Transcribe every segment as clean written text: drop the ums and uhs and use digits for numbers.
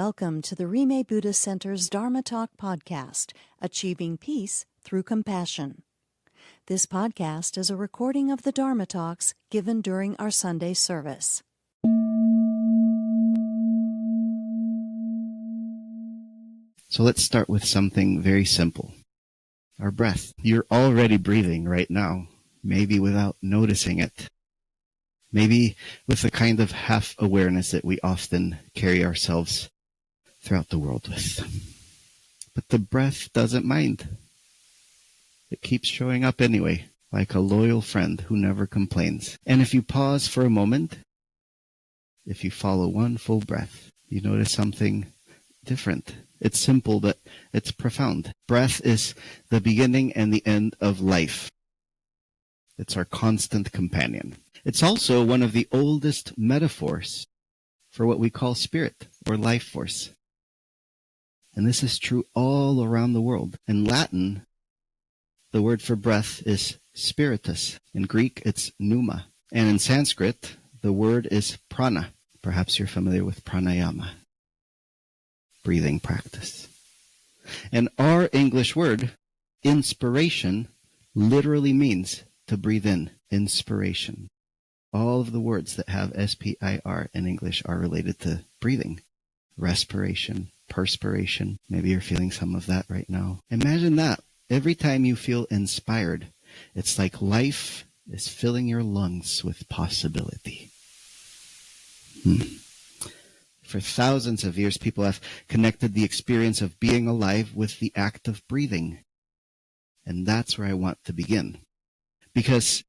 Welcome to the Rime Buddhist Center's Dharma Talk podcast, Achieving Peace Through Compassion. This podcast is a recording of the Dharma Talks given during our Sunday service. So let's start with something very simple. Our breath. You're already breathing right now, maybe without noticing it. Maybe with the kind of half-awareness that we often carry ourselves throughout the world with. But the breath doesn't mind. It keeps showing up anyway, like a loyal friend who never complains. And if you pause for a moment, if you follow one full breath, you notice something different. It's simple, but it's profound. Breath is the beginning and the end of life. It's our constant companion. It's also one of the oldest metaphors for what we call spirit or life force. And this is true all around the world. In Latin, the word for breath is spiritus. In Greek, it's pneuma. And in Sanskrit, the word is prana. Perhaps you're familiar with pranayama, breathing practice. And our English word, inspiration, literally means to breathe in, inspiration. All of the words that have S-P-I-R in English are related to breathing, respiration, perspiration. Maybe you're feeling some of that right now. Imagine that. Every time you feel inspired, it's like life is filling your lungs with possibility. For thousands of years, people have connected the experience of being alive with the act of breathing. And that's where I want to begin. Because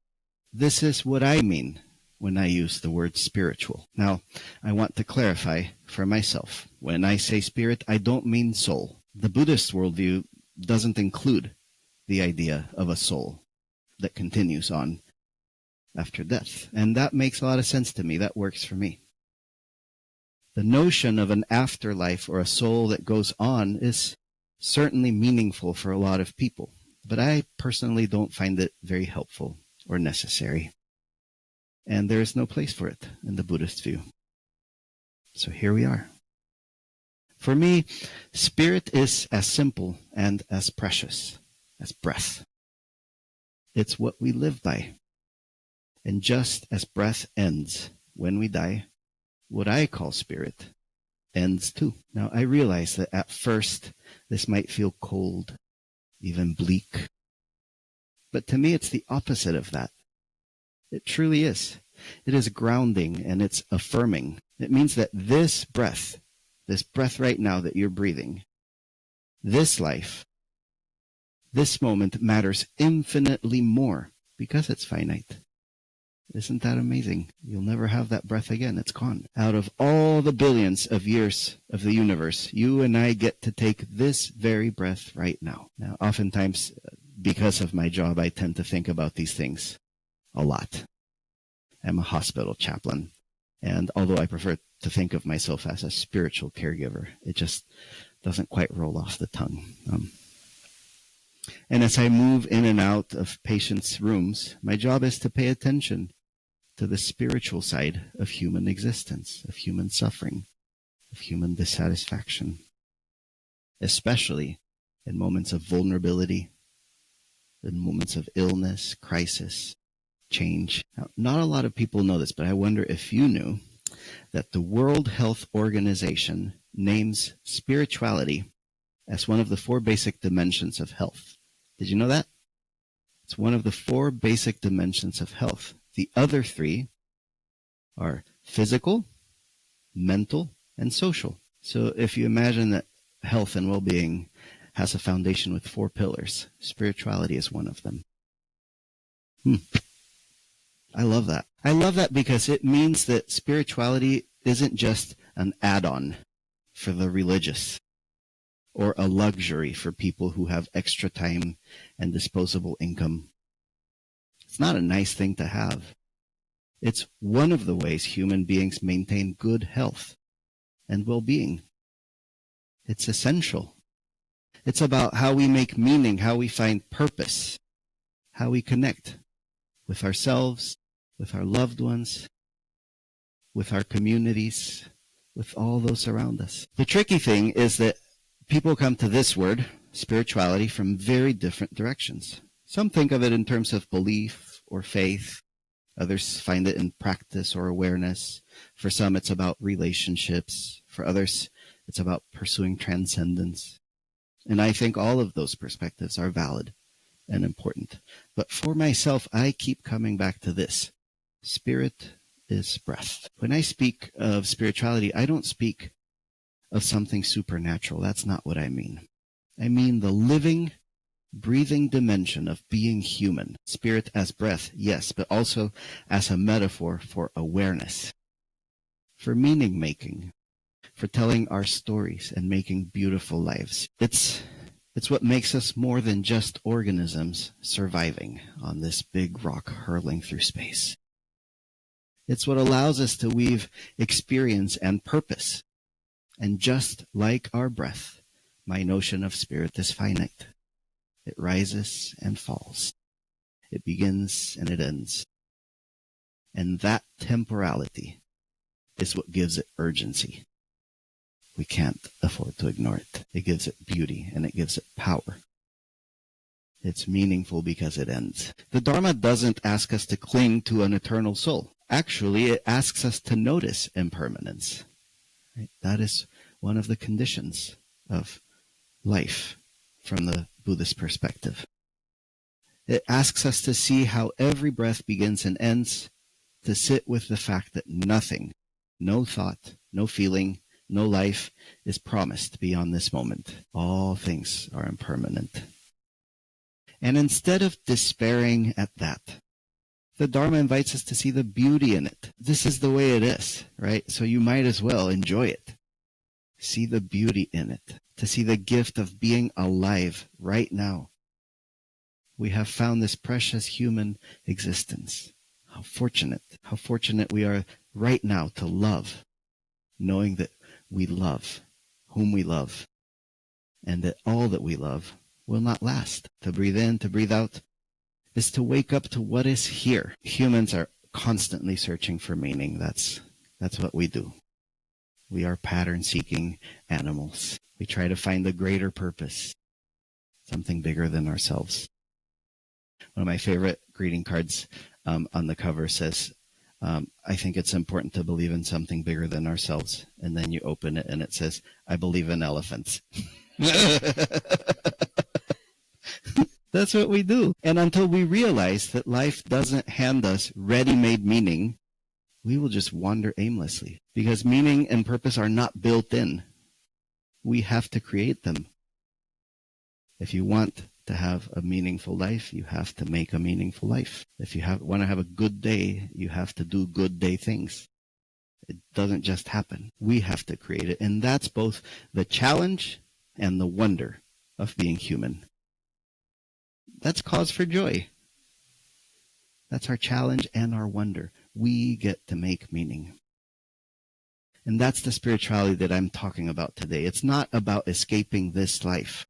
this is what I mean when I use the word spiritual. Now, I want to clarify for myself. When I say spirit, I don't mean soul. The Buddhist worldview doesn't include the idea of a soul that continues on after death. And that makes a lot of sense to me. That works for me. The notion of an afterlife or a soul that goes on is certainly meaningful for a lot of people. But I personally don't find it very helpful or necessary. And there is no place for it in the Buddhist view. So here we are. For me, spirit is as simple and as precious as breath. It's what we live by. And just as breath ends when we die, what I call spirit ends too. Now, I realize that at first this might feel cold, even bleak. But to me, it's the opposite of that. It truly is. It is grounding and it's affirming. It means that this breath right now that you're breathing, this life, this moment matters infinitely more because it's finite. Isn't that amazing? You'll never have that breath again. It's gone. Out of all the billions of years of the universe, you and I get to take this very breath right now. Now, oftentimes, because of my job, I tend to think about these things a lot. I'm a hospital chaplain. And although I prefer to think of myself as a spiritual caregiver, it just doesn't quite roll off the tongue. And as I move in and out of patients' rooms, my job is to pay attention to the spiritual side of human existence, of human suffering, of human dissatisfaction, especially in moments of vulnerability, in moments of illness, crisis, change. Now, not a lot of people know this, but I wonder if you knew that the World Health Organization names spirituality as one of the 4 basic dimensions of health. Did you know that? It's one of the 4 basic dimensions of health. The other 3 are physical, mental, and social. So if you imagine that health and well-being has a foundation with 4 pillars, spirituality is one of them. I love that. I love that because it means that spirituality isn't just an add-on for the religious or a luxury for people who have extra time and disposable income. It's not a nice thing to have. It's one of the ways human beings maintain good health and well-being. It's essential. It's about how we make meaning, how we find purpose, how we connect with ourselves, with our loved ones, with our communities, with all those around us. The tricky thing is that people come to this word, spirituality, from very different directions. Some think of it in terms of belief or faith. Others find it in practice or awareness. For some, it's about relationships. For others, it's about pursuing transcendence. And I think all of those perspectives are valid and important. But for myself, I keep coming back to this. Spirit is breath. When I speak of spirituality, I don't speak of something supernatural. That's not what I mean. I mean the living, breathing dimension of being human. Spirit as breath, yes, but also as a metaphor for awareness, for meaning making, for telling our stories and making beautiful lives. It's what makes us more than just organisms surviving on this big rock hurling through space. It's what allows us to weave experience and purpose. And just like our breath, my notion of spirit is finite. It rises and falls. It begins and it ends. And that temporality is what gives it urgency. We can't afford to ignore it. It gives it beauty and it gives it power. It's meaningful because it ends. The Dharma doesn't ask us to cling to an eternal soul. Actually, it asks us to notice impermanence. Right? That is one of the conditions of life from the Buddhist perspective. It asks us to see how every breath begins and ends, to sit with the fact that nothing, no thought, no feeling, no life is promised beyond this moment. All things are impermanent. And instead of despairing at that, the Dharma invites us to see the beauty in it. This is the way it is, right? So you might as well enjoy it. See the beauty in it, to see the gift of being alive right now. We have found this precious human existence. How fortunate we are right now to love, knowing that we love whom we love, and that all that we love will not last. To breathe in, to breathe out, is to wake up to what is here. Humans are constantly searching for meaning. That's what we do. We are pattern-seeking animals. We try to find a greater purpose, something bigger than ourselves. One of my favorite greeting cards on the cover says, I think it's important to believe in something bigger than ourselves. And then you open it and it says, I believe in elephants. That's what we do. And until we realize that life doesn't hand us ready-made meaning, we will just wander aimlessly. Because meaning and purpose are not built in. We have to create them. If you want to have a meaningful life, you have to make a meaningful life. If you want to have a good day, you have to do good day things. It doesn't just happen. We have to create it. And that's both the challenge and the wonder of being human. That's cause for joy. That's our challenge and our wonder. We get to make meaning. And that's the spirituality that I'm talking about today. It's not about escaping this life.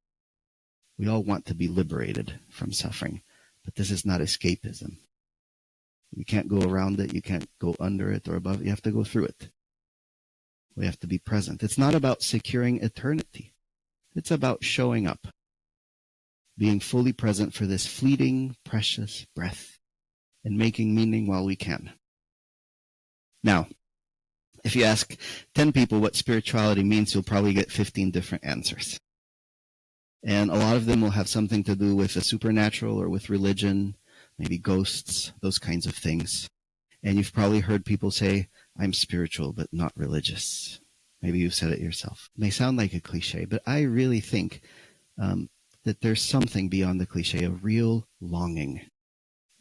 We all want to be liberated from suffering, but this is not escapism. You can't go around it. You can't go under it or above it. You have to go through it. We have to be present. It's not about securing eternity. It's about showing up, being fully present for this fleeting, precious breath, and making meaning while we can. Now, if you ask 10 people what spirituality means, you'll probably get 15 different answers. And a lot of them will have something to do with the supernatural or with religion, maybe ghosts, those kinds of things. And you've probably heard people say, I'm spiritual but not religious. Maybe you've said it yourself. It may sound like a cliche, but I really think that there's something beyond the cliche, a real longing.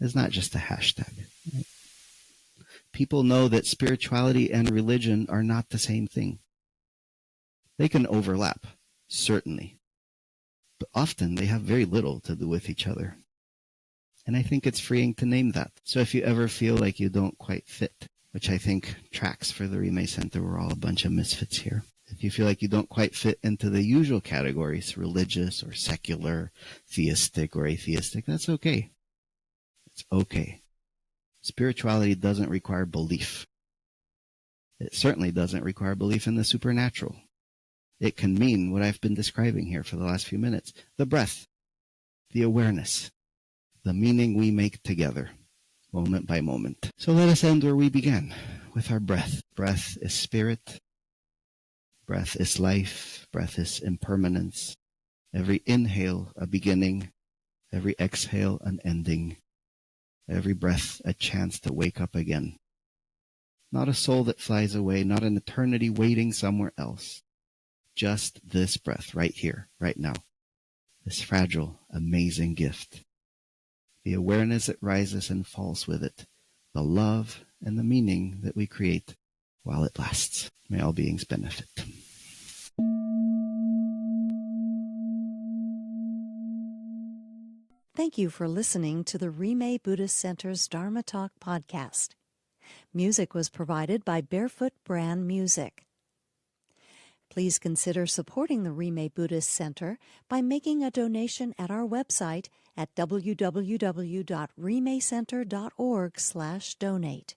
It's not just a hashtag. Right? People know that spirituality and religion are not the same thing. They can overlap, certainly. But often they have very little to do with each other. And I think it's freeing to name that. So if you ever feel like you don't quite fit, which I think tracks for the Rime Center, we're all a bunch of misfits here. If you feel like you don't quite fit into the usual categories, religious or secular, theistic or atheistic, that's okay. It's okay. Spirituality doesn't require belief. It certainly doesn't require belief in the supernatural. It can mean what I've been describing here for the last few minutes. The breath, the awareness, the meaning we make together, moment by moment. So let us end where we began, with our breath. Breath is spirit. Breath is life. Breath is impermanence. Every inhale, a beginning. Every exhale, an ending. Every breath, a chance to wake up again. Not a soul that flies away, not an eternity waiting somewhere else. Just this breath right here, right now. This fragile, amazing gift. The awareness that rises and falls with it. The love and the meaning that we create while it lasts. May all beings benefit. Thank you for listening to the Rime Buddhist Center's Dharma Talk podcast. Music was provided by Barefoot Bran Music. Please consider supporting the Rime Buddhist Center by making a donation at our website at www.rimecenter.org/donate.